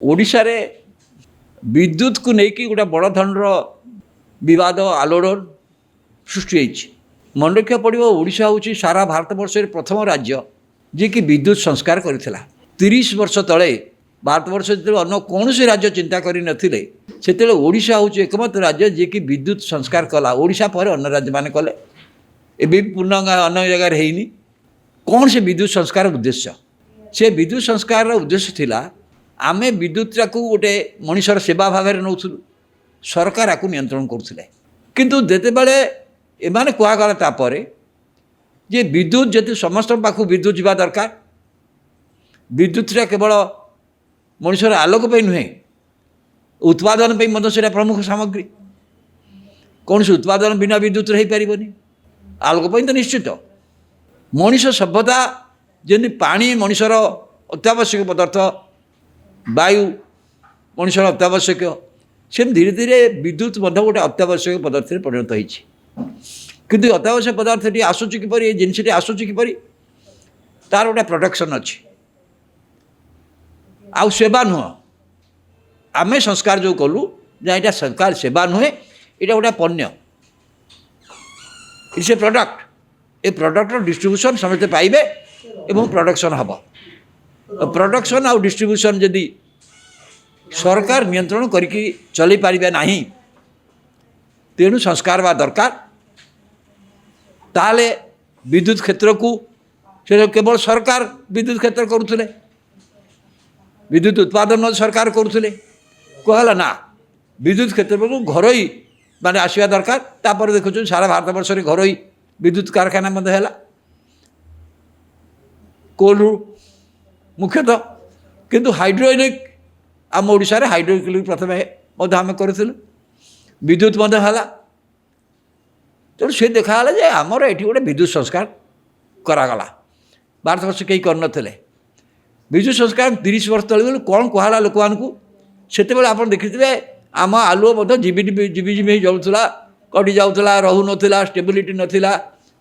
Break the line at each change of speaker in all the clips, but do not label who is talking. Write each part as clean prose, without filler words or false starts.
ଓଡ଼ିଶାରେ ବିଦ୍ୟୁତକୁ ନେଇକି ଗୋଟେ ବଡ଼ ଧରଣର ବିବାଦ ଆଲୋଡ଼ନ ସୃଷ୍ଟି ହୋଇଛି। ମନେ ରଖିବାକୁ ପଡ଼ିବ, ଓଡ଼ିଶା ହେଉଛି ସାରା ଭାରତବର୍ଷରେ ପ୍ରଥମ ରାଜ୍ୟ ଯିଏକି ବିଦ୍ୟୁତ ସଂସ୍କାର କରିଥିଲା। 30 ବର୍ଷ ତଳେ ଭାରତବର୍ଷ ଯେତେବେଳେ ଅନ୍ୟ କୌଣସି ରାଜ୍ୟ ଚିନ୍ତା କରିନଥିଲେ, ସେତେବେଳେ ଓଡ଼ିଶା ହେଉଛି ଏକମାତ୍ର ରାଜ୍ୟ ଯିଏକି ବିଦ୍ୟୁତ ସଂସ୍କାର କଲା। ଓଡ଼ିଶା ପରେ ଅନ୍ୟ ରାଜ୍ୟମାନେ କଲେ, ଏବେ ବି ପୂର୍ଣ୍ଣ ଅନ୍ୟ ଜାଗାରେ ହେଇନି। କ'ଣ ସେ ବିଦ୍ୟୁତ ସଂସ୍କାର ଉଦ୍ଦେଶ୍ୟ? ସେ ବିଦ୍ୟୁତ ସଂସ୍କାରର ଉଦ୍ଦେଶ୍ୟ ଥିଲା, ଆମେ ବିଦ୍ୟୁତଟାକୁ ଗୋଟେ ମଣିଷର ସେବା ଭାବରେ ନେଉଥିଲୁ, ସରକାର ଆକୁ ନିୟନ୍ତ୍ରଣ କରୁଥିଲେ। କିନ୍ତୁ ଯେତେବେଳେ ଏମାନେ କୁହାଗଲା ତାପରେ ଯେ ବିଦ୍ୟୁତ ଯଦି ସମସ୍ତଙ୍କ ପାଖକୁ ବିଦ୍ୟୁତ ଯିବା ଦରକାର, ବିଦ୍ୟୁତଟା କେବଳ ମଣିଷର ଆଲୋକ ପାଇଁ ନୁହେଁ, ଉତ୍ପାଦନ ପାଇଁ ମଧ୍ୟ ସେଇଟା ପ୍ରମୁଖ ସାମଗ୍ରୀ। କୌଣସି ଉତ୍ପାଦନ ବିନା ବିଦ୍ୟୁତରେ ହେଇପାରିବନି। ଆଲୋକ ପାଇଁ ତ ନିଶ୍ଚିତ। ମଣିଷ ସଭ୍ୟତା ଯେମିତି ପାଣି ମଣିଷର ଅତ୍ୟାବଶ୍ୟକ ପଦାର୍ଥ, ବାୟୁ ମଣିଷର ଅତ୍ୟାବଶ୍ୟକ, ସେମିତି ଧୀରେ ଧୀରେ ବିଦ୍ୟୁତ ମଧ୍ୟ ଗୋଟେ ଅତ୍ୟାବଶ୍ୟକ ପଦାର୍ଥରେ ପରିଣତ ହୋଇଛି। କିନ୍ତୁ ଅତ୍ୟାବଶ୍ୟକ ପଦାର୍ଥଟି ଆସୁଛି କିପରି, ଏ ଜିନିଷଟି ଆସୁଛି କିପରି, ତା'ର ଗୋଟେ ପ୍ରଡକ୍ସନ୍ ଅଛି, ଆଉ ସେବା ନୁହଁ। ଆମେ ସଂସ୍କାର ଯେଉଁ କଲୁ ଯେ ଏଇଟା ସଂସ୍କାର ସେବା ନୁହେଁ, ଏଇଟା ଗୋଟେ ପଣ୍ୟ, ଇଟ୍ସ ଏ ପ୍ରଡ଼କ୍ଟ। ଏ ପ୍ରଡ଼କ୍ଟର ଡିଷ୍ଟ୍ରିବ୍ୟୁସନ୍ ସମସ୍ତେ ପାଇବେ ଏବଂ ପ୍ରଡ଼କ୍ସନ୍ ହେବ। ପ୍ରଡ଼କ୍ସନ୍ ଆଉ ଡିଷ୍ଟ୍ରିବ୍ୟୁସନ୍ ଯଦି ସରକାର ନିୟନ୍ତ୍ରଣ କରିକି ଚଲେଇ ପାରିବେ ନାହିଁ, ତେଣୁ ସଂସ୍କାର ହେବା ଦରକାର। ତାହେଲେ ବିଦ୍ୟୁତ କ୍ଷେତ୍ରକୁ ସେ କେବଳ ସରକାର ବିଦ୍ୟୁତ କ୍ଷେତ୍ର କରୁଥିଲେ, ବିଦ୍ୟୁତ ଉତ୍ପାଦନ ସରକାର କରୁଥିଲେ। କୁହାଗଲା ନା, ବିଦ୍ୟୁତ କ୍ଷେତ୍ରକୁ ଘରୋଇ ମାନେ ଆସିବା ଦରକାର। ତାପରେ ଦେଖୁଛୁ ସାରା ଭାରତବର୍ଷରେ ଘରୋଇ ବିଦ୍ୟୁତ କାରଖାନା ମଧ୍ୟ ହେଲା, କୋଲରୁ ମୁଖ୍ୟତଃ। କିନ୍ତୁ ହାଇଡ୍ରୋଇଲେକ୍ଟ୍ରିକ୍ ଆମ ଓଡ଼ିଶାରେ ହାଇଡ୍ରୋଇଲେକ୍ଟ୍ରିକ୍ ପ୍ରଥମେ ମଧ୍ୟ ଆମେ କରିଥିଲୁ, ବିଦ୍ୟୁତ ମଧ୍ୟ ହେଲା। ତେଣୁ ସେ ଦେଖାଗଲା ଯେ ଆମର ଏଠି ଗୋଟେ ବିଦ୍ୟୁତ ସଂସ୍କାର କରାଗଲା, ଭାରତବର୍ଷ କେହି କରିନଥିଲେ। ବିଦ୍ୟୁତ ସଂସ୍କାର 30 ବର୍ଷ ତଳେ ଗଲେ କ'ଣ କୁହାଗଲା ଲୋକମାନଙ୍କୁ? ସେତେବେଳେ ଆପଣ ଦେଖିଥିବେ ଆମ ଆଲୁଅ ମଧ୍ୟ ଜିବି ହେଇ ଯାଉଥିଲା, କଟି ଯାଉଥିଲା, ରହୁନଥିଲା, ଷ୍ଟେବିଲିଟି ନଥିଲା,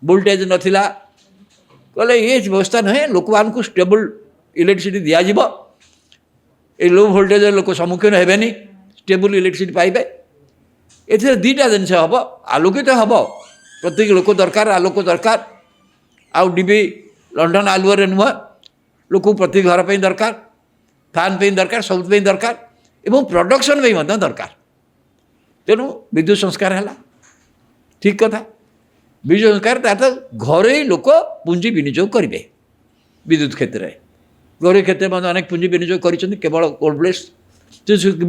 ଭୋଲ୍ଟେଜ୍ ନଥିଲା। କହିଲେ ଏ ବ୍ୟବସ୍ଥା ନୁହେଁ, ଲୋକମାନଙ୍କୁ ଷ୍ଟେବୁଲ୍ ଇଲେକ୍ଟ୍ରିସିଟି ଦିଆଯିବ, ଏ ଲୋ ଭୋଲ୍ଟେଜ୍ର ଲୋକ ସମ୍ମୁଖୀନ ହେବେନି, ଷ୍ଟେବୁଲ୍ ଇଲେକ୍ଟ୍ରିସିଟି ପାଇବେ। ଏଥିରେ ଦୁଇଟା ଜିନିଷ ହେବ, ଆଲୋକିତ ହେବ, ପ୍ରତ୍ୟେକ ଲୋକ ଦରକାର, ଆଲୋକ ଦରକାର। ଆଉ ଡିବି ଲଣ୍ଡନ ଆଲୁଅରେ ନୁହେଁ, ଲୋକକୁ ପ୍ରତି ଘର ପାଇଁ ଦରକାର, ଫ୍ୟାନ୍ ପାଇଁ ଦରକାର, ସବୁ ପାଇଁ ଦରକାର, ଏବଂ ପ୍ରଡକ୍ସନ୍ ପାଇଁ ମଧ୍ୟ ଦରକାର। ତେଣୁ ବିଦ୍ୟୁତ ସଂସ୍କାର ହେଲା, ଠିକ୍ କଥା। ବିଦ୍ୟୁତ ସଂସ୍କାର ତା ତ ଘରୋଇ ଲୋକ ପୁଞ୍ଜି ବିନିଯୋଗ କରିବେ ବିଦ୍ୟୁତ କ୍ଷେତ୍ରରେ। ଘରୋଇ କ୍ଷେତ୍ରରେ ମଧ୍ୟ ଅନେକ ପୁଞ୍ଜି ବିନିଯୋଗ କରିଛନ୍ତି, କେବଳ କୋଲବ୍ଲେସ୍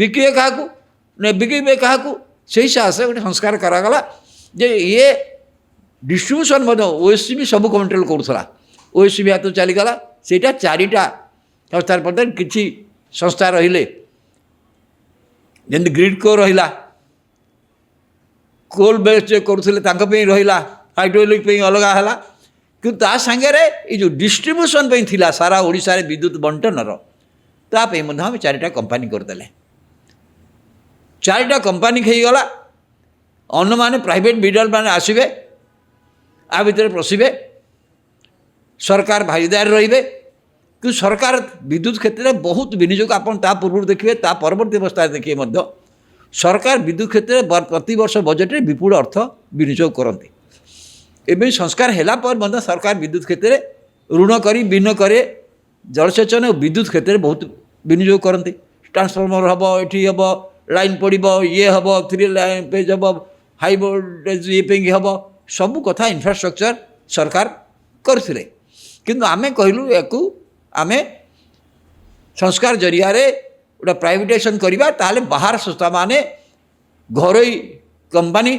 ବିକିବେ କାହାକୁ, ବିକିବେ କାହାକୁ, ସେଇ ସାହସରେ ଗୋଟେ ସଂସ୍କାର କରାଗଲା ଯେ ଇଏ ଡିଷ୍ଟ୍ରିବ୍ୟୁସନ୍ ମଧ୍ୟ OSCB ସବୁ କଣ୍ଟ୍ରୋଲ କରୁଥିଲା। OSCB ହାତକୁ ଚାଲିଗଲା। ସେଇଟା 4ଟା ସଂସ୍ଥାର ମଧ୍ୟ କିଛି ସଂସ୍ଥା ରହିଲେ, ଯେମିତି ଗ୍ରିଡ୍କୋ ରହିଲା, କୋଲ ବେସ୍ କରୁଥିଲେ ତାଙ୍କ ପାଇଁ ରହିଲା, ହାଇଡ୍ରୋଇଲେକ୍ଟ୍ରିକ୍ ପାଇଁ ଅଲଗା ହେଲା। କିନ୍ତୁ ତା ସାଙ୍ଗରେ ଏଇ ଯେଉଁ ଡିଷ୍ଟ୍ରିବ୍ୟୁସନ୍ ପାଇଁ ଥିଲା ସାରା ଓଡ଼ିଶାରେ ବିଦ୍ୟୁତ ବଣ୍ଟନର, ତା ପାଇଁ ମଧ୍ୟ ଆମେ 4ଟା କମ୍ପାନୀ କରିଦେଲେ। 4ଟା କମ୍ପାନୀ ହେଇଗଲା। ଅନ୍ୟମାନେ ପ୍ରାଇଭେଟ୍ ବିଲ୍ଡର ମାନେ ଆସିବେ, ଆ ଭିତରେ ପଶିବେ, ସରକାର ଭାଗିଦାର ରହିବେ। କିନ୍ତୁ ସରକାର ବିଦ୍ୟୁତ କ୍ଷେତ୍ରରେ ବହୁତ ବିନିଯୋଗ, ଆପଣ ତା ପୂର୍ବରୁ ଦେଖିବେ, ତା ପରବର୍ତ୍ତୀ ଅବସ୍ଥାରେ ଦେଖିବେ ମଧ୍ୟ ସରକାର ବିଦ୍ୟୁତ କ୍ଷେତ୍ରରେ ପ୍ରତିବର୍ଷ ବଜେଟରେ ବିପୁଳ ଅର୍ଥ ବିନିଯୋଗ କରନ୍ତି। ଏବେ ସଂସ୍କାର ହେଲା ପରେ ମଧ୍ୟ ସରକାର ବିଦ୍ୟୁତ କ୍ଷେତ୍ରରେ ଋଣ କରି ବିନିଯୋଗ କରେ, ଜଳସେଚନ ଓ ବିଦ୍ୟୁତ କ୍ଷେତ୍ରରେ ବହୁତ ବିନିଯୋଗ କରନ୍ତି। ଟ୍ରାନ୍ସଫର୍ମର ହେବ, ଏଠି ହେବ, ଲାଇନ୍ ପଡ଼ିବ, ଇଏ ହେବ, 3 ଲାଇନ୍ ପେଜ୍ ହେବ, ହାଇ ଭୋଲ୍ଟେଜ୍ ଇଏ ପାଇଁ ହେବ, ସବୁ କଥା ଇନଫ୍ରାଷ୍ଟ୍ରକ୍ଚର ସରକାର କରିଥିଲେ। କିନ୍ତୁ ଆମେ କହିଲୁ ୟାକୁ ଆମେ ସଂସ୍କାର ଜରିଆରେ ଗୋଟେ ପ୍ରାଇଭେଟାଇଜେସନ୍ କରିବା, ତାହେଲେ ବାହାର ସଂସ୍ଥାମାନେ ଘରୋଇ କମ୍ପାନୀ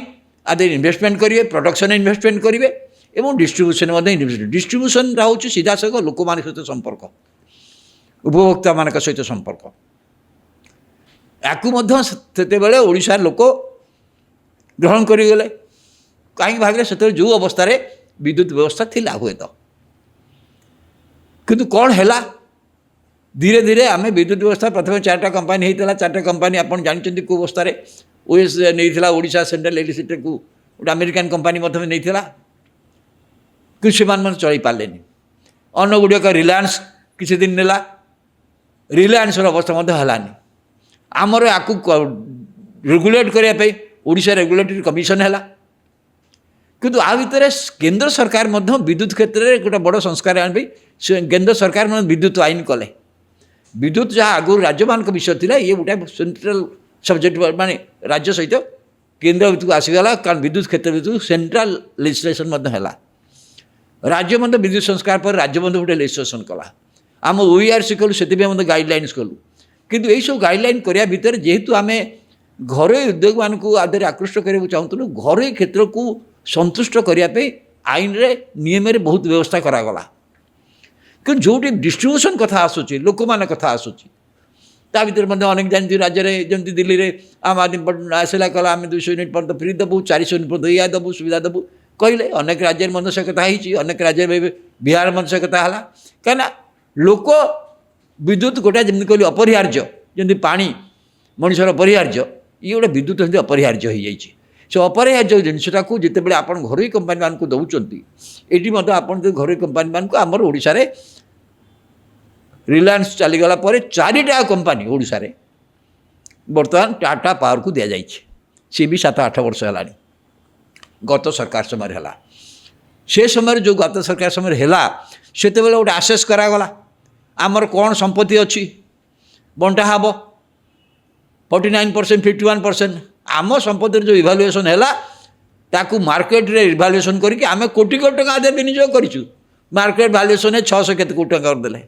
ଆଦିରେ ଇନଭେଷ୍ଟମେଣ୍ଟ କରିବେ, ପ୍ରଡକ୍ସନ୍ ଇନଭେଷ୍ଟମେଣ୍ଟ କରିବେ ଏବଂ ଡିଷ୍ଟ୍ରିବ୍ୟୁସନ୍ ମଧ୍ୟ ଇନଭେଷ୍ଟମେଣ୍ଟ। ଡିଷ୍ଟ୍ରିବ୍ୟୁସନ୍ଟା ହେଉଛି ସିଧାସଳଖ ଲୋକମାନଙ୍କ ସହିତ ସମ୍ପର୍କ, ଉପଭୋକ୍ତାମାନଙ୍କ ସହିତ ସମ୍ପର୍କ। ୟାକୁ ମଧ୍ୟ ସେତେବେଳେ ଓଡ଼ିଶାର ଲୋକ ଗ୍ରହଣ କରିଗଲେ। କାହିଁକି ଭାବିଲେ ସେତେବେଳେ ଯେଉଁ ଅବସ୍ଥାରେ ବିଦ୍ୟୁତ ବ୍ୟବସ୍ଥା ଥିଲା ହୁଏତ। କିନ୍ତୁ କ'ଣ ହେଲା, ଧୀରେ ଧୀରେ ଆମେ ବିଦ୍ୟୁତ ବ୍ୟବସ୍ଥା ପ୍ରଥମେ 4ଟା କମ୍ପାନୀ ହେଇଥିଲା। 4ଟା କମ୍ପାନୀ ଆପଣ ଜାଣିଛନ୍ତି କେଉଁ ଅବସ୍ଥାରେ OS ନେଇଥିଲା, ଓଡ଼ିଶା ସେଣ୍ଟ୍ରାଲ ଇଲେକ୍ଟ୍ରିସିଟିକୁ ଗୋଟେ ଆମେରିକାନ କମ୍ପାନୀ ମଧ୍ୟ ନେଇଥିଲା। କିନ୍ତୁ ସେମାନେ ମଧ୍ୟ ଚଳେଇ ପାରିଲେନି। ଅନ୍ୟ ଗୁଡ଼ିକ ରିଲାଏନ୍ସ କିଛି ଦିନ ନେଲା, ରିଲାଏନ୍ସର ଅବସ୍ଥା ମଧ୍ୟ ହେଲାନି। आमर आपको रेगुलेट करने ओडिशा रेगुलेटरी कमिशन है किंतु आ भितर केंद्र सरकार विद्युत क्षेत्र में गोटे बड़ संस्कार आने केंद्र सरकार विद्युत आईन कले विद्युत जहाँ आगु राज्य मान विषय था ये गोटे सेंट्रल सब्जेक्ट माने राज्य सहित केंद्र भितर आसीगला कारण विद्युत क्षेत्र भितर सेंट्रल लेजिस्लेशन है राज्य विद्युत संस्कार पर राज्य गोटे लेजिस्लेशन कला आम ओईआरसी कलु से गाइडलाइंस कलु किंतु यही सब गाइडलाइन करने भितर जेहेतु आम घर उद्योग मान आदि आकृष्ट करने चाहूँ घर क्षेत्र को संतुष्ट करने आईन रे नियम रे बहुत व्यवस्था करागला कि जो डिस्ट्रीब्यूशन कथा आसूँ लोक मान कथा आसूँ ता भर अनेक जानते राज्य में जमी दिल्ली में आम आदमी आसला कला आम 200 यूनिट पर्यटन फ्री देवु 400 यूनिट पर्यटन या देवु सुविधा देवु कहले अनेक राज्य में से कथा अनेक राज्य में बिहार में से कथा है कहीं लोक विद्युत गोटा जमी कहली अपरिहार्य जमी पानी मनुष्यर अपरिहार्य ये गोटे विद्युत जमी अपरिहार्य हो जाए से अपरिहार्य जिनटा को जिते बड़े आप घर कंपानी मान दौरान ये आप घर कंपानी मान आमर ओडिशा रे रिलायंस चलीगला पर 4टा कंपानी ओडिशा रे बर्तमान टाटा पावर को दि जाए सी भी 7-8 वर्ष है गत सरकार समय है से समय जो गत सरकार समय है से गोटे आसेस करागला आमर कौन संपत्ति अच्छी बंटा हम 49% 51% आम संपत्ति जो इभालुएसन है ताकू मार्केट रे इभालुएसन करके आम कोटी कोटी टका आदि विनियोग करूँ मार्केट भैल्युएसन है 600 केते कोटी टका करदेले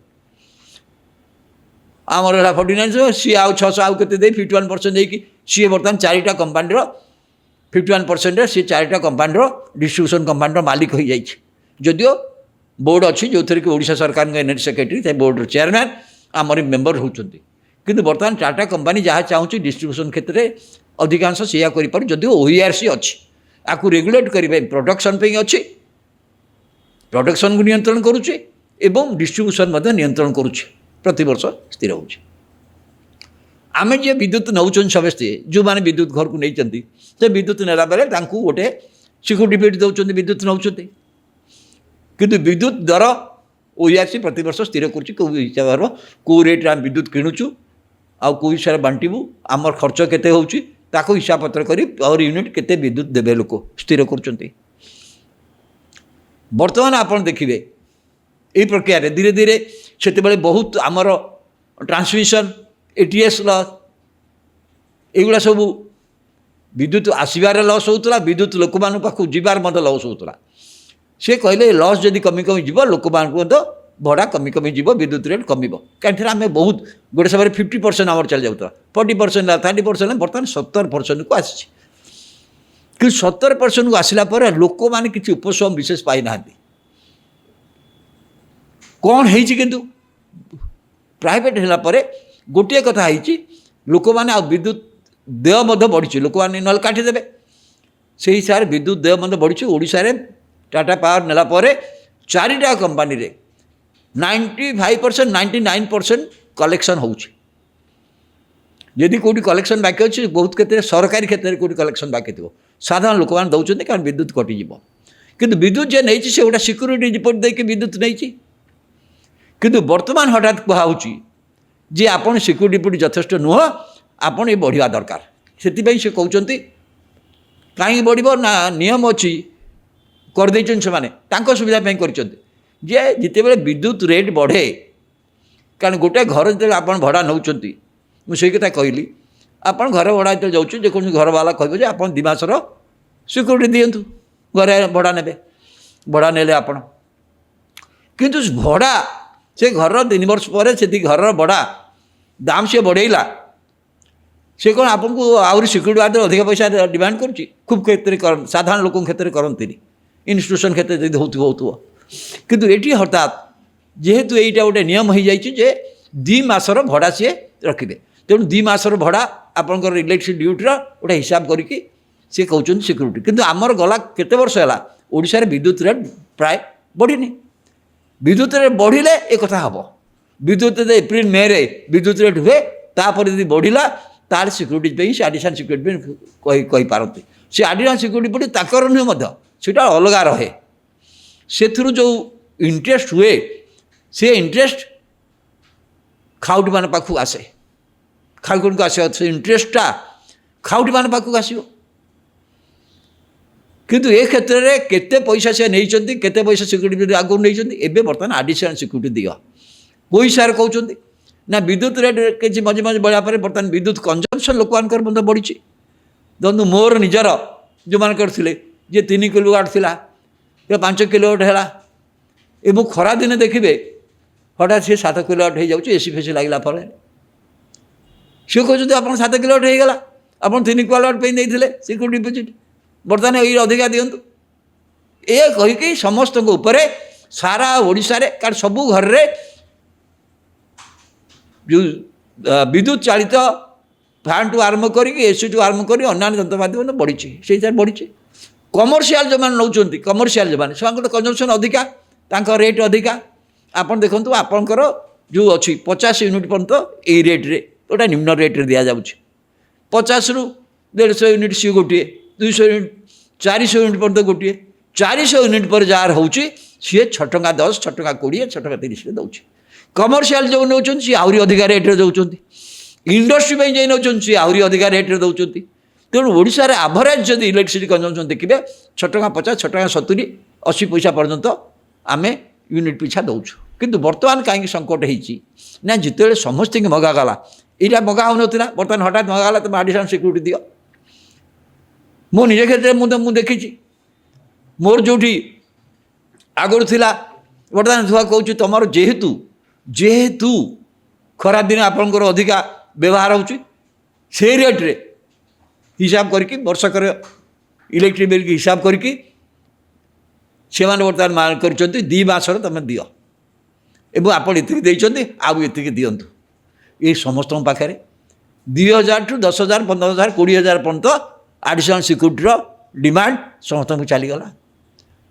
आमर है 49 सी आउ 600 आउ केते दे 51% देकी सी बर्तमान 4टा कंपानी 51% सी 4टा कंपानी डिस्ट्रीब्यूशन कंपानी मालिक हो जाए जदियो बोर्ड अच्छी जो थी कि ओडिशा सरकार एनएटी सेक्रेटरी बोर्ड चेयरमैन आमर मेम्बर होती किंतु बर्तमान टाटा कंपानी जहाँ चाहूँ डिस्ट्रीब्यूशन क्षेत्र में अधिकांश से कर जदिव ओईआरसी अच्छी आपको रेगुलेट करेंगे प्रोडक्शन पे अच्छी प्रोडक्शन को नियंत्रण करुचे एवं डिस्ट्रीब्यूशन नियंत्रण करुचे प्रति वर्ष स्थिर हो आम जे विद्युत नौचन समस्ते जो मैंने विद्युत घर को नहीं से विद्युत नेला बेले गोटे सिक्यूरिटी बिल दौरान विद्युत नौकरी किंतु विद्युत दर ओईआरसी प्रति वर्ष स्थिर करो हिसाब कौ रेट आम विद्युत किणुचु आउ कौ हिसाब से बांटू आमर खर्च केते होउची ताको हिसाब पत्र करी पावर यूनिट केते विद्युत देवे लोक स्थिर कर बर्तमान आप देखिए यही प्रक्रिया धीरे धीरे से बहुत आमर ट्रांसमिशन एटीएस लॉस एगुड़ा सब विद्युत आसबार लॉस होता विद्युत लोक मान पाखु जीवार लॉस होता से कहले लॉस जदि कमी कमी जीव लोक भड़ा कमी कमी जीव विद्युत रेट कमिब कहीं आम बहुत गोटे समय 50% आमर चल जाता 40% 30% बर्तमान 70% को आसी कि 70% को आसला लोक मैंने किसी उपशम विशेष पाई ना कौन है किंतु प्राइवेट है गोटे कथा है लोक मैंने विद्युत देय बढ़ी लोक मैंने नल काटिदेवे से हिसाब से विद्युत देय बढ़ी ओडिशा रे टाटा पावर नेला 4टा कंपानी रे 95% 99% कलेक्शन होदी कौटी कलेक्शन बाकी अच्छी बहुत क्षेत्र सरकारी क्षेत्र में कौटी कलेक्शन बाकी थी साधारण लोक मैंने दौरान कारण विद्युत कटिज किंतु विद्युत जे नहीं से गोटे सिक्यूरीटी रिपोर्ट देके विद्युत नहीं किंतु वर्तमान हठात कहुच्छी जे आपन सिक्यूरीटी रिपोर्ट यथेष्ट नुह आपन ये बढ़िया दरकार से से कहते कहीं बढ़ ना नियम अच्छी करदे से सुविधा कर जिते बड़े विद्युत रेट बढ़े कारण गोटे घर जो आप भड़ा नौ मुझे कथा कहली आप घर भड़ा जो जाऊँ जेको घर वाला कहे आप 2 मासर सिक्यूरीटी दिंतु घर भड़ा ने भड़ा ने आप किंतु भड़ा से घर 3 वर्ष पर से घर भड़ा दाम से बढ़ेला से कौन आपको आहरी सिक्यूरीटी बाद अधिक पैसा डिमांड करुच्ची खूब क्षेत्र साधारण लोक क्षेत्र में करती इन्स्टिट्यूशन क्षेत्र में जब हो किंतु ये हठात जेहेतु यहीटा गोटे नियम हो जाए 2 मासर भड़ा सी रखिए तेणु 2 मासर भड़ा आपंकर इलेक्ट्रिसिटी ड्यूटीर गोटे हिसाब करके सी कहते सिक्यूरीटी किंतु आमर गला केते वर्ष है ओडिशा रे विद्युत रेट प्राय बढ़ीनी विद्युत रेट बढ़िले एक कथा हम विद्युत एप्रिल मे रे विद्युत रेट हुए तापर यदि बढ़िला तार सिक्यूरीटी से आडिशनल सिक्यूरीटी कही पारती से आडिशनल सिक्यूरीटी पड़ी ताकर नुहे सेटा अलग रहे से जो इंटरेस्ट हुए से इंटरेस्ट खाउटी मान पाखु आसे ଖାଉଟିମାନଙ୍କୁ ଆସିବ, ସେ ଇଣ୍ଟରେଷ୍ଟଟା ଖାଉଟିମାନଙ୍କ ପାଖକୁ ଆସିବ। କିନ୍ତୁ ଏ କ୍ଷେତ୍ରରେ କେତେ ପଇସା ସେ ନେଇଛନ୍ତି, କେତେ ପଇସା ସିକ୍ୟୁରିଟି ଆଗରୁ ନେଇଛନ୍ତି, ଏବେ ବର୍ତ୍ତମାନ ଆଡ଼ିସନାଲ୍ ସିକ୍ୟୁରିଟି ଦିଅ ପଇସାରେ କହୁଛନ୍ତି ନା। ବିଦ୍ୟୁତ୍ ରେଟ୍ କିଛି ମଝି ମଝି ବଢ଼ିବା ପରେ ବର୍ତ୍ତମାନ ବିଦ୍ୟୁତ୍ କନଜମ୍ପସନ୍ ଲୋକମାନଙ୍କର ମଧ୍ୟ ବଢ଼ିଛି। ଦେଖନ୍ତୁ ମୋର ନିଜର ଯେଉଁମାନଙ୍କର ଥିଲେ, ଯିଏ 3 କିଲୋୱାଟ୍ ଥିଲା ସେ 5 କିଲୋୱାଟ୍ ହେଲା, ଏବଂ ଖରାଦିନେ ଦେଖିବେ ହଠାତ୍ ସିଏ 7 କିଲୋୱାଟ୍ ହେଇଯାଉଛି ଏସି ଫେସି ଲାଗିଲା ପରେ। ସିଏ କହୁଛନ୍ତି ଆପଣ 7 କିଲୋୱାଟ୍ ହେଇଗଲା, ଆପଣ 3 କିଲୋୱାଟ୍ ପାଇଁ ନେଇଥିଲେ ସିକ୍ୟୁରିଟି ଡିପୋଜିଟ୍, ବର୍ତ୍ତମାନ ଏଇ ଅଧିକା ଦିଅନ୍ତୁ। ଏ କହିକି ସମସ୍ତଙ୍କ ଉପରେ ସାରା ଓଡ଼ିଶାରେ, କାରଣ ସବୁ ଘରରେ ଯେଉଁ ବିଦ୍ୟୁତ୍ ଚାଳିତ ଫ୍ୟାନ୍ଠୁ ଆରମ୍ଭ କରିକି ଏସିଠୁ ଆରମ୍ଭ କରି ଅନ୍ୟାନ୍ୟ ଯନ୍ତ୍ରପାତି ମଧ୍ୟ ବଢ଼ିଛି, ସେଇଥିରେ ବଢ଼ିଛି। କମର୍ସିଆଲ୍ ଯେଉଁମାନେ ନେଉଛନ୍ତି, କମର୍ସିଆଲ୍ ଯେଉଁମାନେ ସେମାନଙ୍କର କନଜମ୍ପସନ୍ ଅଧିକା, ତାଙ୍କ ରେଟ୍ ଅଧିକା। ଆପଣ ଦେଖନ୍ତୁ ଆପଣଙ୍କର ଯେଉଁ ଅଛି 50 ୟୁନିଟ୍ ପର୍ଯ୍ୟନ୍ତ ଏଇ ରେଟ୍ରେ, ଗୋଟେ ନିମ୍ନ ରେଟ୍ରେ ଦିଆଯାଉଛି। 50ରୁ 150 ୟୁନିଟ୍ ସିଏ ଗୋଟିଏ, 200 ୟୁନିଟ୍, 400 ୟୁନିଟ୍ ପର୍ଯ୍ୟନ୍ତ ଗୋଟିଏ। 400 ୟୁନିଟ୍ ପରେ ଯାହାର ହେଉଛି ସିଏ 6 ଟଙ୍କା 10, 6 ଟଙ୍କା 20, 6 ଟଙ୍କା 30ରେ ଦେଉଛି। କମର୍ସିଆଲ୍ ଯେଉଁ ନେଉଛନ୍ତି ସିଏ ଆହୁରି ଅଧିକା ରେଟ୍ରେ ଦେଉଛନ୍ତି। ଇଣ୍ଡଷ୍ଟ୍ରି ପାଇଁ ଯାଇ ନେଉଛନ୍ତି ସିଏ ଆହୁରି ଅଧିକା ରେଟ୍ରେ ଦେଉଛନ୍ତି। ତେଣୁ ଓଡ଼ିଶାରେ ଆଭରେଜ୍ ଯଦି ଇଲେକ୍ଟ୍ରିସିଟି କନଜମ୍ପସନ୍ ଦେଖିବେ 6 ଟଙ୍କା 50, 6 ଟଙ୍କା 70, 80 ପଇସା ପର୍ଯ୍ୟନ୍ତ ଆମେ ୟୁନିଟ୍ ପିଛା ଦେଉଛୁ। କିନ୍ତୁ ବର୍ତ୍ତମାନ କାହିଁକି ସଙ୍କଟ ହେଇଛି ନା, ଯେତେବେଳେ ସମସ୍ତଙ୍କୁ ମଗାଗଲା, ଏଇଟା ମଗା ହେଉନଥିଲା, ବର୍ତ୍ତମାନ ହଠାତ୍ ମଗାଗଲା, ତୁମେ ଆଡ଼ିସନାଲ୍ ସିକ୍ୟୁରିଟି ଦିଅ। ମୋ ନିଜ କ୍ଷେତ୍ରରେ ମୁଁ ଦେଖିଛି, ମୋର ଯେଉଁଠି ଆଗରୁ ଥିଲା, ବର୍ତ୍ତମାନ ଧୁଆ କହୁଛି ତୁମର ଯେହେତୁ ଖରାଦିନେ ଆପଣଙ୍କର ଅଧିକା ବ୍ୟବହାର ହେଉଛି, ସେଇ ରେଟ୍ରେ ହିସାବ କରିକି ବର୍ଷକର ଇଲେକ୍ଟ୍ରିକ୍ ବିଲ୍କି ହିସାବ କରିକି ସେମାନେ ବର୍ତ୍ତମାନ କରିଛନ୍ତି 2 ମାସର ତୁମେ ଦିଅ, ଏବଂ ଆପଣ ଏତିକି ଦେଇଛନ୍ତି ଆଉ ଏତିକି ଦିଅନ୍ତୁ। ଏ ସମସ୍ତଙ୍କ ପାଖରେ 2000ଠୁ 10,000, 15,000, 20,000 ପର୍ଯ୍ୟନ୍ତ ଆଡ଼ିସନାଲ୍ ସିକ୍ୟୁରିଟିର ଡିମାଣ୍ଡ ସମସ୍ତଙ୍କୁ ଚାଲିଗଲା।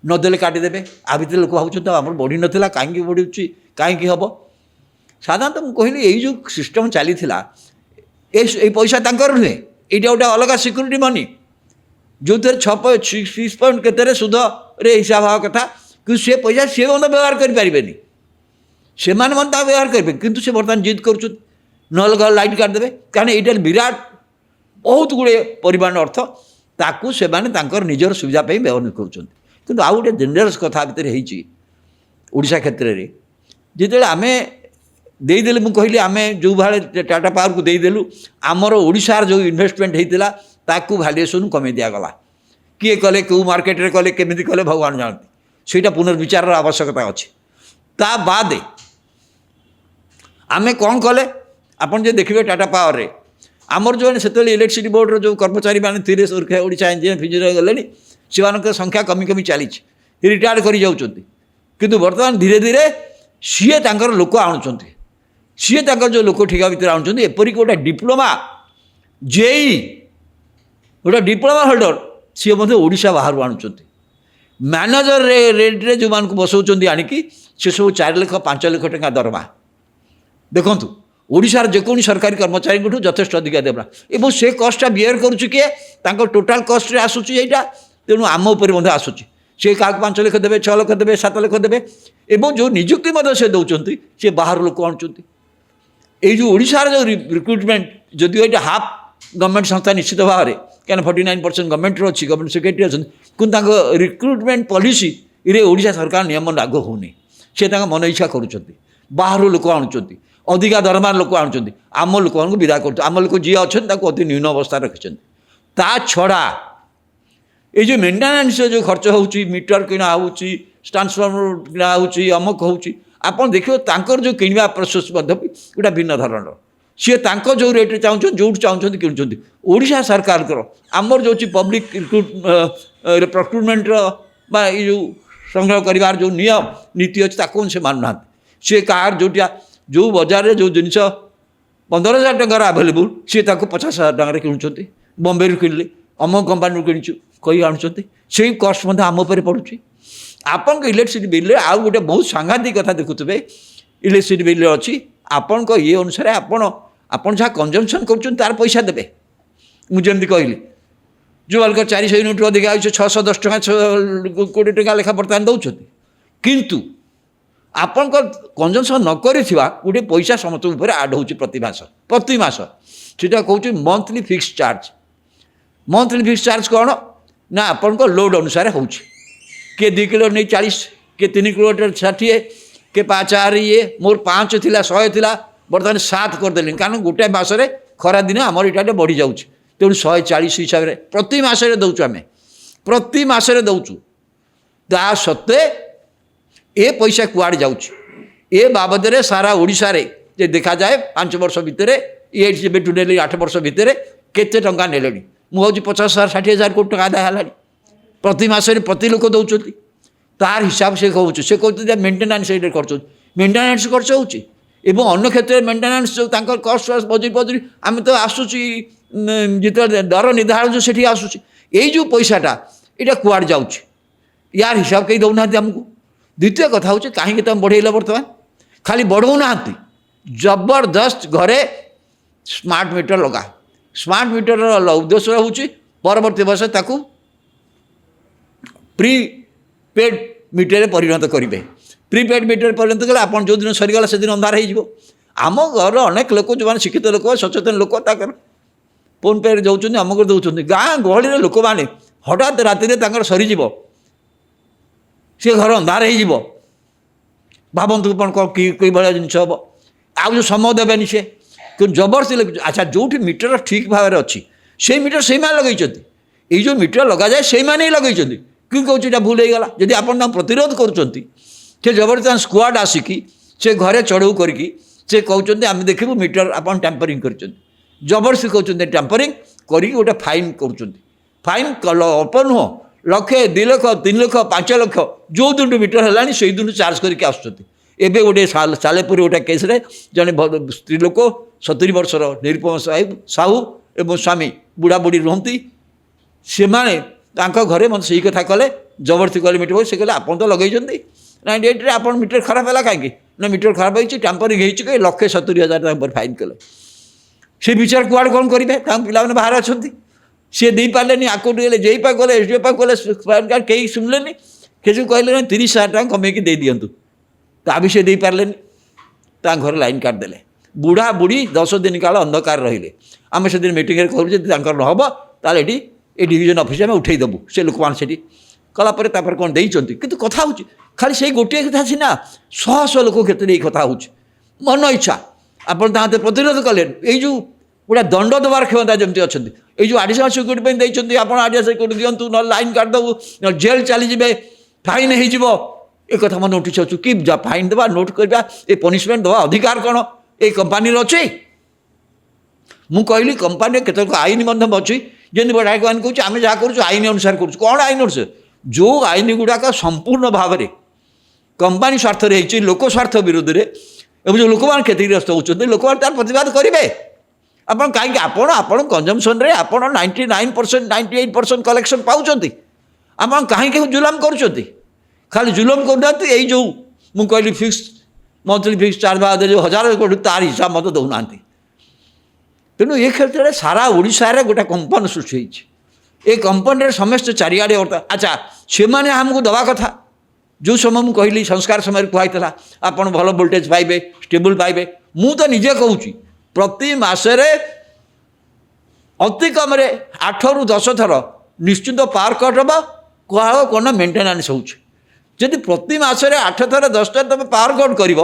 ନଦେଲେ କାଟିଦେବେ। ଆ ଭିତରେ ଲୋକ ଭାବୁଛନ୍ତି ଆମର ବଢ଼ିନଥିଲା, କାହିଁକି ବଢ଼ୁଛି, କାହିଁକି ହେବ? ସାଧାରଣତଃ ମୁଁ କହିଲି ଏଇ ଯେଉଁ ସିଷ୍ଟମ୍ ଚାଲିଥିଲା, ଏଇ ପଇସା ତାଙ୍କର ନୁହେଁ, ଏଇଟା ଗୋଟେ ଅଲଗା ସିକ୍ୟୁରିଟି ମନି, ଯେଉଁଥିରେ 6 ପଏଣ୍ଟ କେତେରେ ସୁଧରେ ହିସାବ ହେବା କଥା, କିନ୍ତୁ ସେ ପଇସା ସିଏ ମଧ୍ୟ ବ୍ୟବହାର କରିପାରିବେନି, ସେମାନେ ମଧ୍ୟ ତାହା ବ୍ୟବହାର କରିବେ। କିନ୍ତୁ ସେ ବର୍ତ୍ତମାନ ଜିଦ୍ କରୁଛନ୍ତି ନହେଲେ ଘର ଲାଇଟ୍ କାଟିଦେବେ, କାରଣ ଏଇଟା ବିରାଟ ବହୁତ ଗୁଡ଼ିଏ ପରିମାଣ ଅର୍ଥ, ତାକୁ ସେମାନେ ତାଙ୍କର ନିଜର ସୁବିଧା ପାଇଁ ବ୍ୟବହାର କରୁଛନ୍ତି। କିନ୍ତୁ ଆଉ ଗୋଟେ ଡେଞ୍ଜରସ୍ କଥା ଭିତରେ ହେଇଛି ଓଡ଼ିଶା କ୍ଷେତ୍ରରେ, ଯେତେବେଳେ ଆମେ ଦେଇଦେଲେ, ମୁଁ କହିଲି ଆମେ ଯେଉଁ ଭଳି ଟାଟା ପାୱାରକୁ ଦେଇଦେଲୁ, ଆମର ଓଡ଼ିଶାର ଯେଉଁ ଇନଭେଷ୍ଟମେଣ୍ଟ ହେଇଥିଲା ତାକୁ ଭ୍ୟାଲୁଏସନ୍ କମେଇ ଦିଆଗଲା। କିଏ କଲେ, କେଉଁ ମାର୍କେଟରେ କଲେ, କେମିତି କଲେ ଭଗବାନ ଜାଣନ୍ତି, ସେଇଟା ପୁନର୍ବିଚାରର ଆବଶ୍ୟକତା ଅଛି। ତା ବାଦେ ଆମେ କ'ଣ କଲେ, ଆପଣ ଯଦି ଦେଖିବେ ଟାଟା ପାୱାରରେ ଆମର ଯେଉଁମାନେ ସେତେବେଳେ ଇଲେକ୍ଟ୍ରିସିଟି ବୋର୍ଡ଼ର ଯେଉଁ କର୍ମଚାରୀମାନେ ଥିଲେ, ଓଡ଼ିଶା ଇଞ୍ଜିନିୟର ଫିଞ୍ଜିନିୟର ଗଲେଣି, ସେମାନଙ୍କର ସଂଖ୍ୟା କମି କମି ଚାଲିଛି, ରିଟାୟାର୍ଡ଼ କରିଯାଉଛନ୍ତି। କିନ୍ତୁ ବର୍ତ୍ତମାନ ଧୀରେ ଧୀରେ ସିଏ ତାଙ୍କର ଲୋକ ଆଣୁଛନ୍ତି, ସିଏ ତାଙ୍କର ଯେଉଁ ଲୋକ ଠିକା ଭିତରେ ଆଣୁଛନ୍ତି। ଏପରିକି ଗୋଟେ ଡିପ୍ଲୋମା ଜେଇ, ଗୋଟେ ଡିପ୍ଲୋମା ହୋଲ୍ଡର, ସିଏ ମଧ୍ୟ ଓଡ଼ିଶା ବାହାରୁ ଆଣୁଛନ୍ତି। ମ୍ୟାନେଜର ରେଟ୍ରେ ଯେଉଁମାନଙ୍କୁ ବସାଉଛନ୍ତି ଆଣିକି, ସେସବୁ 4 ଲକ୍ଷ 5 ଲକ୍ଷ ଟଙ୍କା ଦରମା। ଦେଖନ୍ତୁ ଓଡ଼ିଶାର ଯେକୌଣସି ସରକାରୀ କର୍ମଚାରୀଙ୍କଠୁ ଯଥେଷ୍ଟ ଅଧିକା ଦେବା, ଏବଂ ସେ କଷ୍ଟଟା ବିୟର କରୁଛି କିଏ, ତାଙ୍କ ଟୋଟାଲ୍ କଷ୍ଟରେ ଆସୁଛି ଏଇଟା। ତେଣୁ ଆମ ଉପରେ ମଧ୍ୟ ଆସୁଛି। ସେ କାହାକୁ 5 ଲକ୍ଷ ଦେବେ, 6 ଲକ୍ଷ ଦେବେ, 7 ଲକ୍ଷ ଦେବେ, ଏବଂ ଯେଉଁ ନିଯୁକ୍ତି ମଧ୍ୟ ସେ ଦେଉଛନ୍ତି ସେ ବାହାରୁ ଲୋକ ଆଣୁଛନ୍ତି। এই যে ওড়িশার যে রিক্রুটমেন্ট, যদিও এটা হাফ গভর্নমেন্ট সংস্থা নিশ্চিত ভাবে, কেন 49% গভর্নমেন্টর অছি, গভর্নমেন্ট সেক্রেটারি অনেক, কিন্তু তাঁর রিক্রুটমেন্ট পলিসি ওড়িশা সরকার নিয়ম লাগু হোনি। সে তাঁর মন ইচ্ছা করছেন, বাহার লোক আনুচ্ছেন, অধিকা দরমার লোক আনুচ্ছেন, আম লোক বিদা করছেন। আম লোক যে অনেক তাকে অতি নিম্ন অবস্থা রাখছেন। তা ছড়া এই যে মেন্টেনান্স যে খরচ হচ্ছে, মিটর কিଣା হচ্ছে, ট্রান্সফর্মর কিଣା হচ্ছে, অমুক হচ্ছে, ଆପଣ ଦେଖିବେ ତାଙ୍କର ଯେଉଁ କିଣିବା ପ୍ରୋସେସ୍ ମଧ୍ୟ ଗୋଟେ ଭିନ୍ନ ଧରଣର। ସିଏ ତାଙ୍କ ଯେଉଁ ରେଟ୍ରେ ଚାହୁଁଛନ୍ତି, ଯେଉଁଠି ଚାହୁଁଛନ୍ତି କିଣୁଛନ୍ତି। ଓଡ଼ିଶା ସରକାରଙ୍କର ଆମର ଯେଉଁ ଅଛି ପବ୍ଲିକ୍ ପ୍ରକ୍ରୁଟମେଣ୍ଟର ବା ଏଇ ଯେଉଁ ସଂଗ୍ରହ କରିବାର ଯେଉଁ ନିୟମ ନୀତି ଅଛି, ତାକୁ ସେ ମାନୁନାହାନ୍ତି। ସିଏ କାହାର ଯେଉଁ ବଜାରରେ ଯେଉଁ ଜିନିଷ 15,000 ଟଙ୍କାର ଆଭେଲେବୁଲ୍, ସିଏ ତାକୁ 50,000 ଟଙ୍କାରେ କିଣୁଛନ୍ତି। ବମ୍ବେରୁ କିଣିଲେ, ଅମକ କମ୍ପାନୀରୁ କିଣିଛୁ କହି ଆଣୁଛନ୍ତି। ସେଇ କଷ୍ଟ ମଧ୍ୟ ଆମ ଉପରେ ପଡ଼ୁଛି। ଆପଣଙ୍କ ଇଲେକ୍ଟ୍ରିସିଟି ବିଲ୍ରେ ଆଉ ଗୋଟେ ବହୁତ ସାଂଘାତିକ କଥା ଦେଖୁଥିବେ, ଇଲେକ୍ଟ୍ରିସିଟି ବିଲ୍ରେ ଅଛି ଆପଣଙ୍କ ଇଏ ଅନୁସାରେ ଆପଣ ଯାହା କନଜମ୍ପସନ୍ କରୁଛନ୍ତି ତାର ପଇସା ଦେବେ। ମୁଁ ଯେମିତି କହିଲି, ଯେଉଁମାନଙ୍କର 400 ୟୁନିଟ୍ରୁ ଅଧିକା ହେଉଛି 610 ଟଙ୍କା 20 ଟଙ୍କା ଲେଖା ବର୍ତ୍ତମାନ ଦେଉଛନ୍ତି। କିନ୍ତୁ ଆପଣଙ୍କ କନଜମ୍ପସନ୍ ନ କରିଥିବା ଗୋଟେ ପଇସା ସମସ୍ତଙ୍କ ଉପରେ ଆଡ଼୍ ହେଉଛି ପ୍ରତି ମାସ ସେଟା କହୁଛି monthly fix charge. Monthly fix charge କ'ଣ ନା ଆପଣଙ୍କ ଲୋଡ଼ ଅନୁସାରେ ହେଉଛି। କିଏ 2 କିଲୋ ନେଇ 40, କିଏ 3 କିଲୋ 60, କିଏ 5 ଇଏ। ମୋର 5 ଥିଲା 100 ଥିଲା, ବର୍ତ୍ତମାନ 7 କରିଦେଲିଣି, କାରଣ ଗୋଟାଏ ମାସରେ ଖରାଦିନ ଆମର ଏଇଟା ବଢ଼ିଯାଉଛି। ତେଣୁ 140 ହିସାବରେ ପ୍ରତି ମାସରେ ଦେଉଛୁ, ଆମେ ପ୍ରତି ମାସରେ ଦେଉଛୁ। ତା ସତ୍ତ୍ୱେ ଏ ପଇସା କୁଆଡ଼େ ଯାଉଛି ଏ ବାବଦରେ ସାରା ଓଡ଼ିଶାରେ ଯେ ଦେଖାଯାଏ 5 ବର୍ଷ ଭିତରେ ଏବେଠୁ ନେଲି 8 ବର୍ଷ ଭିତରେ କେତେ ଟଙ୍କା ନେଲେଣି। ମୁଁ ଭାବୁଛି 50,000 60,000 କୋଟି ଟଙ୍କା ଆଦାୟ ହେଲାଣି ପ୍ରତି ମାସରେ, ପ୍ରତି ଲୋକ ଦେଉଛନ୍ତି। ତାର ହିସାବ ସେ କହୁଛି, ସେ କହୁଛନ୍ତି ମେଣ୍ଟେନାନ୍ସ ଏଇଟା ଖର୍ଚ୍ଚ ହେଉଛି, ମେଣ୍ଟେନାନ୍ସ ଖର୍ଚ୍ଚ ହେଉଛି। ଏବଂ ଅନ୍ୟ କ୍ଷେତ୍ରରେ ମେଣ୍ଟେନାନ୍ସ ଯେଉଁ ତାଙ୍କର କଷ୍ଟ ମଜୁରୀ ଆମେ ତ ଆସୁଛି ଯେତେବେଳେ ଦର ନିର୍ଦ୍ଧାରଣ ଯେଉଁ ସେଠି ଆସୁଛି, ଏଇ ଯେଉଁ ପଇସାଟା ଏଇଟା କୁଆଡ଼େ ଯାଉଛି ୟାର ହିସାବ କେହି ଦେଉନାହାନ୍ତି ଆମକୁ। ଦ୍ୱିତୀୟ କଥା ହେଉଛି କାହିଁକି ତୁମେ ବଢ଼େଇଲ? ବର୍ତ୍ତମାନ ଖାଲି ବଢ଼ଉନାହାନ୍ତି, ଜବରଦସ୍ତ ଘରେ ସ୍ମାର୍ଟ ମିଟର ଲଗା। ସ୍ମାର୍ଟ ମିଟରର ଉଦ୍ଦେଶ୍ୟ ହେଉଛି ପରବର୍ତ୍ତୀ ବର୍ଷ ତାକୁ ପ୍ରିପେଡ୍ ମିଟରରେ ପରିଣତ କରିବେ। ପ୍ରିପେଡ୍ ମିଟର ପରିଣତ କଲେ ଆପଣ ଯେଉଁଦିନ ସରିଗଲା ସେଦିନ ଅନ୍ଧାର ହେଇଯିବ। ଆମ ଘରର ଅନେକ ଲୋକ ଯେଉଁମାନେ ଶିକ୍ଷିତ ଲୋକ, ସଚେତନ ଲୋକ, ତାଙ୍କର ଫୋନ୍ ପେ'ରେ ଦେଉଛନ୍ତି, ଆମକୁ ଦେଉଛନ୍ତି। ଗାଁ ଗହଳିରେ ଲୋକମାନେ ହଠାତ୍ ରାତିରେ ତାଙ୍କର ସରିଯିବ, ସେ ଘର ଅନ୍ଧାର ହେଇଯିବ। ଭାବନ୍ତୁ କ'ଣ କିଭଳିଆ ଜିନିଷ ହେବ। ଆଉ ଯେଉଁ ସମୟ ଦେବେନି ସେ କିନ୍ତୁ ଜବରଦସ୍ତି ଲଗେଇଛନ୍ତି। ଆଚ୍ଛା, ଯେଉଁଠି ମିଟର ଠିକ୍ ଭାବରେ ଅଛି ସେଇ ମିଟର ସେଇମାନେ ଲଗେଇଛନ୍ତି। ଏଇ ଯେଉଁ ମିଟର ଲଗାଯାଏ ସେଇମାନେ ହିଁ ଲଗେଇଛନ୍ତି। କିଏ କହୁଛି ଏଇଟା ଭୁଲ ହେଇଗଲା? ଯଦି ଆପଣ ତାଙ୍କୁ ପ୍ରତିରୋଧ କରୁଛନ୍ତି, ସେ ଜବରଦସ୍ତି ସ୍କ୍ୱାଡ୍ ଆସିକି ସେ ଘରେ ଚଢ଼ଉ କରିକି ସେ କହୁଛନ୍ତି ଆମେ ଦେଖିବୁ ମିଟର ଆପଣ ଟ୍ୟାମ୍ପରିଂ କରିଛନ୍ତି। ଜବରଦସ୍ତି କହୁଛନ୍ତି ଟ୍ୟାମ୍ପରିଂ କରିକି ଗୋଟେ ଫାଇନ୍ କରୁଛନ୍ତି। ଫାଇନ୍ ଅଳ୍ପ ନୁହଁ, 1,00,000 2 ଲକ୍ଷ 3 ଲକ୍ଷ 5 ଲକ୍ଷ ଯେଉଁ ଦିନଠୁ ମିଟର ହେଲାଣି ସେଇ ଦିନଠୁ ଚାର୍ଜ କରିକି ଆସୁଛନ୍ତି। ଏବେ ଗୋଟେ ସାଲେପୁର ଗୋଟେ କେସ୍ରେ ଜଣେ ସ୍ତ୍ରୀ ଲୋକ 70 ବର୍ଷର ନିରୁପମ ସାହୁ ଏବଂ ସ୍ୱାମୀ ବୁଢ଼ା ବୁଢ଼ୀ ରୁହନ୍ତି, ସେମାନେ ତାଙ୍କ ଘରେ ମୋତେ ସେଇ କଥା କଲେ, ଜବରଦସ୍ତି କଲେ ମିଟର। ସେ କହିଲେ ଆପଣ ତ ଲଗେଇଛନ୍ତି 98ରେ, ଆପଣ ମିଟର ଖରାପ ହେଲା କାହିଁକି? ନା ମିଟର ଖରାପ ହେଇଛି, ଟ୍ୟାମ୍ପରିଂ ହେଇଛି, 1,70,000 ତାଙ୍କ ଉପରେ ଫାଇନ୍ କଲେ। ସେ ବିଚାର କୁଆଡ଼େ କ'ଣ କରିବେ? ତାଙ୍କ ପିଲାମାନେ ବାହାରେ ଅଛନ୍ତି, ସିଏ ଦେଇପାରିଲେନି। ଆକୁ ଗଲେ ଜେଇ ପାଖ ଗଲେ, ଏସ୍ ଡି ଓ ପାଖ ଗଲେ, କେହି ଶୁଣିଲେନି। କିଛି କହିଲେ ନା 30,000 ଟଙ୍କା କମେଇକି ଦେଇଦିଅନ୍ତୁ, ତା ବି ସେ ଦେଇପାରିଲେନି। ତାଙ୍କ ଘରେ ଲାଇନ୍ କାଟିଦେଲେ। ବୁଢ଼ା ବୁଢ଼ୀ 10 ଦିନ କାଳ ଅନ୍ଧକାର ରହିଲେ। ଆମେ ସେଦିନ ମିଟିଂରେ କହିଲୁ ଯଦି ତାଙ୍କର ନ ହେବ ତାହେଲେ ଏଠି ଏ ଡିଭିଜନ ଅଫିସ୍ ଆମେ ଉଠେଇ ଦେବୁ। ସେ ଲୋକମାନେ ସେଠି କଲା ପରେ ତାପରେ କ'ଣ ଦେଇଛନ୍ତି। କିନ୍ତୁ କଥା ହେଉଛି ଖାଲି ସେଇ ଗୋଟିଏ କଥା ସିନା, ଶହ ଶହ ଲୋକ କ୍ଷେତ୍ରରେ ଏଇ କଥା ହେଉଛି। ମନ ଇଚ୍ଛା ଆପଣ ତାହାতে ପ୍ରତିରୋଧ କଲେ। ଏଇ ଯେଉଁ ଗୋଟେ ଦଣ୍ଡ ଦେବାର କ୍ଷମତା ଯେମିତି ଅଛନ୍ତି, ଏଇ ଯେଉଁ ଆଡ଼ିସନାଲ୍ ସିକ୍ୟୁରିଟି ପାଇଁ ଦେଇଛନ୍ତି, ଆପଣ ଆଡ଼ିସନାଲ୍ ସିକ୍ୟୁରିଟି ଦିଅନ୍ତୁ, ନହେଲେ ଲାଇନ୍ କାଟିଦେବୁ, ନହେଲେ ଜେଲ୍ ଚାଲିଯିବେ, ଫାଇନ୍ ହେଇଯିବ। ଏ କଥା ମନେ ଉଠିଛି ଅଛୁ କି ଫାଇନ୍ ଦେବା, ନୋଟ୍ କରିବା, ଏ ପନିସମେଣ୍ଟ ଦେବା ଅଧିକାର କ'ଣ ଏଇ କମ୍ପାନୀର ଅଛି? ମୁଁ କହିଲି କମ୍ପାନୀର କେତେକ ଆଇନ ମଧ୍ୟ ଅଛି, ଯେମିତି ବଡ଼ାଇମାନେ କହୁଛି ଆମେ ଯାହା କରୁଛୁ ଆଇନ ଅନୁସାରେ କରୁଛୁ। କ'ଣ ଆଇନ ଅନୁସାରେ? ଯେଉଁ ଆଇନ ଗୁଡ଼ାକ ସମ୍ପୂର୍ଣ୍ଣ ଭାବରେ କମ୍ପାନୀ ସ୍ୱାର୍ଥରେ ହେଇଛି, ଲୋକ ସ୍ୱାର୍ଥ ବିରୋଧରେ, ଏବଂ ଯେଉଁ ଲୋକମାନେ କ୍ଷତିଗ୍ରସ୍ତ ହେଉଛନ୍ତି, ଲୋକମାନେ ତାର ପ୍ରତିବାଦ କରିବେ। ଆପଣ କାହିଁକି ଆପଣ କନଜମ୍ପସନ୍ରେ ଆପଣ 99% 98% କଲେକ୍ସନ୍ ପାଉଛନ୍ତି, ଆପଣ କାହିଁକି ଜୁଲମ କରୁଛନ୍ତି? ଖାଲି ଜୁଲମ କରୁନାହାନ୍ତି, ଏଇ ଯେଉଁ ମୁଁ କହିଲି ଫିକ୍ସ ମନ୍ଥଲି ଫିକ୍ସ ଚାର୍ଜ ବାଦ ଯେଉଁ 1,000 କୋଟି ତାର ହିସାବ ମଧ୍ୟ ଦେଉନାହାନ୍ତି। ତେଣୁ ଏ କ୍ଷେତ୍ରରେ ସାରା ଓଡ଼ିଶାରେ ଗୋଟେ କମ୍ପାନୀ ସୃଷ୍ଟି ହେଇଛି। ଏ କମ୍ପାନୀରେ ସମସ୍ତେ ଚାରିଆଡ଼େ ଆଚ୍ଛା, ସେମାନେ ଆମକୁ ଦେବା କଥା। ଯେଉଁ ସମୟ ମୁଁ କହିଲି ସଂସ୍କାର ସମୟରେ କୁହାଇଥିଲା ଆପଣ ଭଲ ଭୋଲ୍ଟେଜ୍ ପାଇବେ, ଷ୍ଟେବୁଲ୍ ପାଇବେ। ମୁଁ ତ ନିଜେ କହୁଛି ପ୍ରତି ମାସରେ ଅତି କମ୍ରେ 8ରୁ 10 ଥର ନିଶ୍ଚିତ ପାୱାର କଟ୍ ହେବ। କୁହାହେବ କ'ଣ ନା ମେଣ୍ଟେନାନ୍ସ ହେଉଛି। ଯଦି ପ୍ରତି ମାସରେ 8 ଥର 10 ଥର ତୁମେ ପାୱାର କଟ୍ କରିବ,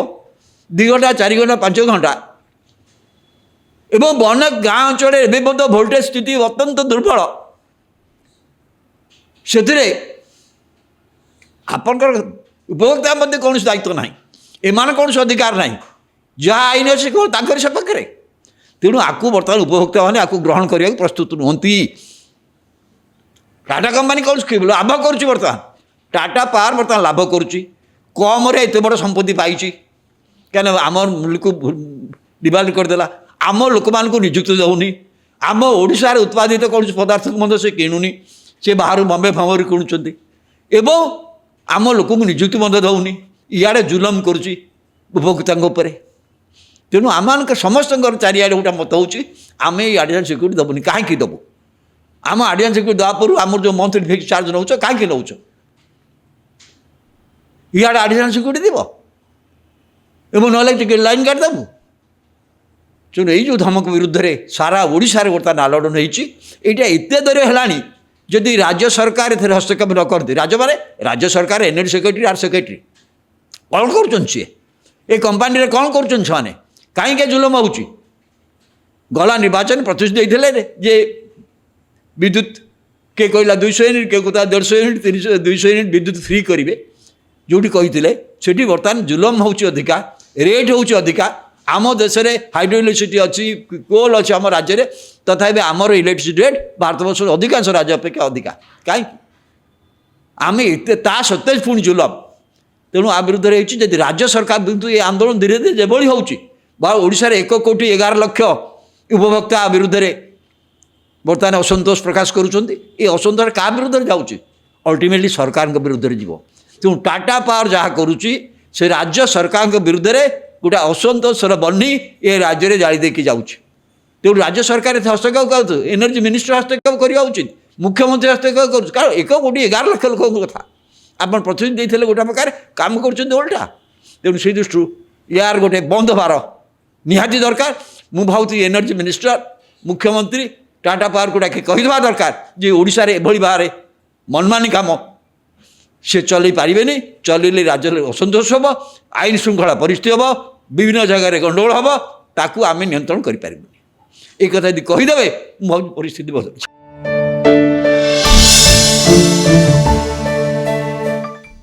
2 ଘଣ୍ଟା 4 ଘଣ୍ଟା 5 ଘଣ୍ଟା, ଏବଂ ଅନେକ ଗାଁ ଅଞ୍ଚଳରେ ଏବେ ମଧ୍ୟ ଭୋଲ୍ଟେଜ୍ ସ୍ଥିତି ଅତ୍ୟନ୍ତ ଦୁର୍ବଳ, ସେଥିରେ ଆପଣଙ୍କର ଉପଭୋକ୍ତା ମଧ୍ୟ କୌଣସି ଦାୟିତ୍ୱ ନାହିଁ, ଏମାନେ କୌଣସି ଅଧିକାର ନାହିଁ। ଯାହା ଆଇନ ଅଛି କ'ଣ ତାଙ୍କରି ସପକ୍ଷରେ। ତେଣୁ ଆକୁ ବର୍ତ୍ତମାନ ଉପଭୋକ୍ତାମାନେ ଆକୁ ଗ୍ରହଣ କରିବାକୁ ପ୍ରସ୍ତୁତ ନୁହନ୍ତି। ଟାଟା କମ୍ପାନୀ କୌଣସି ଲାଭ କରୁଛି। ବର୍ତ୍ତମାନ ଟାଟା ପାୱାର ବର୍ତ୍ତମାନ ଲାଭ କରୁଛି, କମ୍ରେ ଏତେ ବଡ଼ ସମ୍ପତ୍ତି ପାଇଛି, କାହିଁକିନା ଆମ ମୂଲ୍ୟକୁ ଡିଭାଲ୍ୟୁ କରିଦେଲା। ଆମ ଲୋକମାନଙ୍କୁ ନିଯୁକ୍ତି ଦେଉନି, ଆମ ଓଡ଼ିଶାରେ ଉତ୍ପାଦିତ କୌଣସି ପଦାର୍ଥକୁ ମଧ୍ୟ ସେ କିଣୁନି, ସେ ବାହାରୁ ବମ୍ବେ ଫମ୍ବେରୁ କିଣୁଛନ୍ତି, ଏବଂ ଆମ ଲୋକଙ୍କୁ ନିଯୁକ୍ତି ମଧ୍ୟ ଦେଉନି। ଇଆଡ଼େ ଜୁଲମ କରୁଛି ଉପଭୋକ୍ତାଙ୍କ ଉପରେ। ତେଣୁ ଆମମାନଙ୍କ ସମସ୍ତଙ୍କର ଚାରିଆଡ଼େ ଗୋଟେ ମତ ହେଉଛି ଆମେ ଏଇ ଆଡ଼ିସନାଲ୍ ସିକ୍ୟୁରିଟି ଦେବୁନି। କାହିଁକି ଦେବୁ? ଆମ ଆଡ଼ିସନାଲ୍ ସିକ୍ୟୁରିଟି ଦେବା ପୂର୍ବରୁ ଆମର ଯେଉଁ ମନ୍ଥଲି ଫିକ୍ସ ଚାର୍ଜ ନେଉଛ କାହିଁକି ନେଉଛ? ଇଆଡ଼େ ଆଡ଼ିସନାଲ୍ ସିକ୍ୟୁରିଟି ଦେବ। এবং নহলে টিকেট লাইন কাটিଦେବୁ। ତେଣୁ ଏଇ ଯେଉଁ ଧମକ ବିରୁଦ୍ଧରେ ସାରା ଓଡ଼ିଶାରେ ବର୍ତ୍ତମାନ ଆଲୋଡ଼ନ ହେଇଛି। ଏଇଟା ଏତେ ଦୂର ହେଲାଣି ଯଦି ରାଜ୍ୟ ସରକାର ଏଥିରେ ହସ୍ତକ୍ଷେପ ନ କରନ୍ତି, ରାଜ୍ୟ ସରକାର ଏନଏଡ଼ି ସେକ୍ରେଟାରୀ ଆର୍ ସେକ୍ରେଟାରୀ କ'ଣ କରୁଛନ୍ତି? ସିଏ ଏ କମ୍ପାନୀରେ କ'ଣ କରୁଛନ୍ତି? ସେମାନେ କାହିଁକି ଜୁଲମ ହେଉଛି? ଗଲା ନିର୍ବାଚନ ପ୍ରତିଶ୍ରୁତି ଦେଇଥିଲେ ଯେ ବିଦ୍ୟୁତ୍ କିଏ କହିଲା 200 ୟୁନିଟ୍, କିଏ କହିଲା 150 ୟୁନିଟ୍, 200 ୟୁନିଟ୍ ବିଦ୍ୟୁତ୍ ଫ୍ରି କରିବେ। ଯେଉଁଠି କହିଥିଲେ ସେଠି ବର୍ତ୍ତମାନ ଜୁଲମ ହେଉଛି ଅଧିକା, ରେଟ୍ ହେଉଛି ଅଧିକା। ଆମ ଦେଶରେ ହାଇଡ୍ରୋ ଇଲେକ୍ଟ୍ରିସିଟି ଅଛି, କୋଲ୍ ଅଛି ଆମ ରାଜ୍ୟରେ, ତଥାପି ଆମର ଇଲେକ୍ଟ୍ରିସିଟି ରେଟ୍ ଭାରତବର୍ଷର ଅଧିକାଂଶ ରାଜ୍ୟ ଅପେକ୍ଷା ଅଧିକା। କାହିଁକି? ଆମେ ଏତେ ତା ସତ୍ତ୍ୱେ ପୁଣି ଜୁଲମ। ତେଣୁ ଆ ବିରୁଦ୍ଧରେ ହେଇଛି। ଯଦି ରାଜ୍ୟ ସରକାର କିନ୍ତୁ ଏ ଆନ୍ଦୋଳନ ଧୀରେ ଧୀରେ ଯେଭଳି ହେଉଛି ବା ଓଡ଼ିଶାରେ 1,11,00,000 ଉପଭୋକ୍ତା ବିରୁଦ୍ଧରେ ବର୍ତ୍ତମାନ ଅସନ୍ତୋଷ ପ୍ରକାଶ କରୁଛନ୍ତି, ଏ ଅସନ୍ତୋଷ କାହା ବିରୁଦ୍ଧରେ ଯାଉଛି? ଅଲ୍ଟିମେଟଲି ସରକାରଙ୍କ ବିରୁଦ୍ଧରେ ଯିବ। ତେଣୁ ଟାଟା ପାୱାର ଯାହା କରୁଛି ସେ ରାଜ୍ୟ ସରକାରଙ୍କ ବିରୁଦ୍ଧରେ ଗୋଟେ ଅସନ୍ତୋଷର ବହ୍ନି ଏ ରାଜ୍ୟରେ ଜାଳି ଦେଇକି ଯାଉଛି। ତେଣୁ ରାଜ୍ୟ ସରକାର ଏଥିରେ ହସ୍ତକ୍ଷେପ କରୁଛୁ, ଏନର୍ଜି ମିନିଷ୍ଟର ହସ୍ତକ୍ଷେପ କରିବା ଉଚିତ, ମୁଖ୍ୟମନ୍ତ୍ରୀ ହସ୍ତକ୍ଷେପ କରୁଛି। କାରଣ 1,11,00,000 ଲୋକଙ୍କ କଥା ଆପଣ ପ୍ରତିନିଧି ଦେଇଥିଲେ ଗୋଟେ ପ୍ରକାର, କାମ କରୁଛନ୍ତି ଓଲଟା। ତେଣୁ ସେଇ ଦୃଷ୍ଟିରୁ ୟାର ଗୋଟେ ବନ୍ଦ ହେବାର ନିହାତି ଦରକାର। ମୁଁ ଭାବୁଛି ଏନର୍ଜି ମିନିଷ୍ଟର, ମୁଖ୍ୟମନ୍ତ୍ରୀ ଟାଟା ପାୱାରକୁ ଡାକି କହିଦେବା ଦରକାର ଯେ ଓଡ଼ିଶାରେ ଏଭଳି ଭାବରେ ମନମାନି କାମ ସେ ଚଲେଇ ପାରିବେନି। ଚଲେଇଲେ ରାଜ୍ୟରେ ଅସନ୍ତୋଷ ହେବ, ଆଇନ ଶୃଙ୍ଖଳା ପରିସ୍ଥିତି ହେବ, ବିଭିନ୍ନ ଜାଗାରେ ଗଣ୍ଡଗୋଳ ହେବ, ତାକୁ ଆମେ ନିୟନ୍ତ୍ରଣ କରିପାରିବୁନି। এই কথা যদি কহিদেবে, ମୁଁ ଭାବୁଛି ପରିସ୍ଥିତି ବଦଳିଛି।